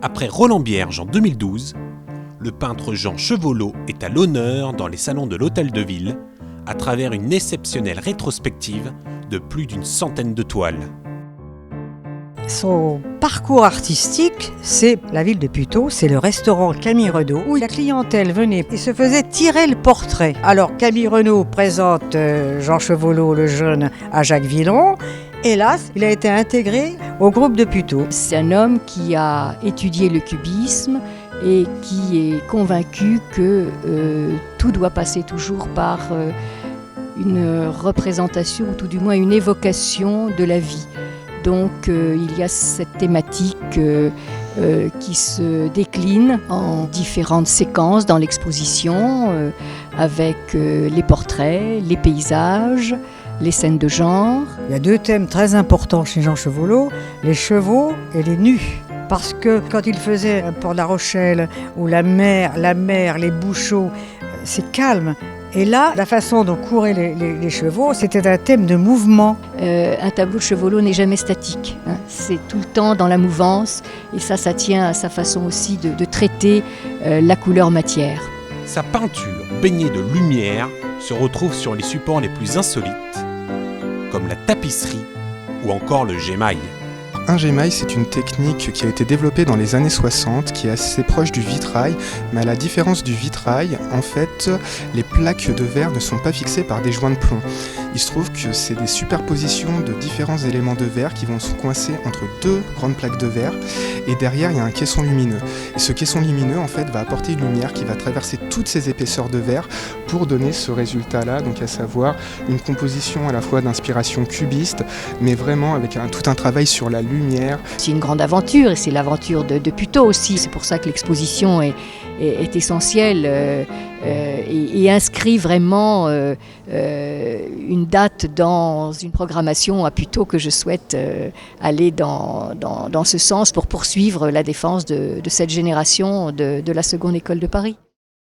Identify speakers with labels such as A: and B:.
A: Après Roland Bierge en 2012, le peintre Jean Chevolot est à l'honneur dans les salons de l'Hôtel de Ville à travers une exceptionnelle rétrospective de plus d'une centaine de toiles.
B: Son parcours artistique, c'est la ville de Puteaux, c'est le restaurant Camille Renaud, où la clientèle venait et se faisait tirer le portrait. Alors Camille Renaud présente Jean Chevolot le jeune à Jacques Villeron. Hélas, il a été intégré au groupe de Puteaux.
C: C'est un homme qui a étudié le cubisme et qui est convaincu que tout doit passer toujours par une représentation, ou tout du moins une évocation de la vie. Donc il y a cette thématique qui se décline en différentes séquences dans l'exposition, avec les portraits, les paysages, les scènes de genre.
B: Il y a deux thèmes très importants chez Jean Chevolot, les chevaux et les nus. Parce que quand il faisait Port de la Rochelle ou la mer, les Bouchots, c'est calme. Et là, la façon dont couraient les chevaux, c'était un thème de mouvement.
C: Un tableau de Chevolot n'est jamais statique, hein. C'est tout le temps dans la mouvance. Et ça tient à sa façon aussi de traiter la couleur matière.
A: Sa peinture, baignée de lumière, se retrouve sur les supports les plus insolites, comme la tapisserie ou encore le gémail.
D: Un gémail, c'est une technique qui a été développée dans les années 60, qui est assez proche du vitrail, mais à la différence du vitrail, en fait, les plaques de verre ne sont pas fixées par des joints de plomb. Il se trouve que c'est des superpositions de différents éléments de verre qui vont se coincer entre deux grandes plaques de verre, et derrière, il y a un caisson lumineux. Et ce caisson lumineux, en fait, va apporter une lumière qui va traverser toutes ces épaisseurs de verre pour donner ce résultat-là, donc à savoir une composition à la fois d'inspiration cubiste, mais vraiment avec tout un travail sur la lumière.
C: C'est une grande aventure et c'est l'aventure de Puteaux aussi. C'est pour ça que l'exposition est essentielle et inscrit vraiment une date dans une programmation à Puteaux que je souhaite aller dans ce sens pour poursuivre la défense de cette génération de la seconde école de Paris.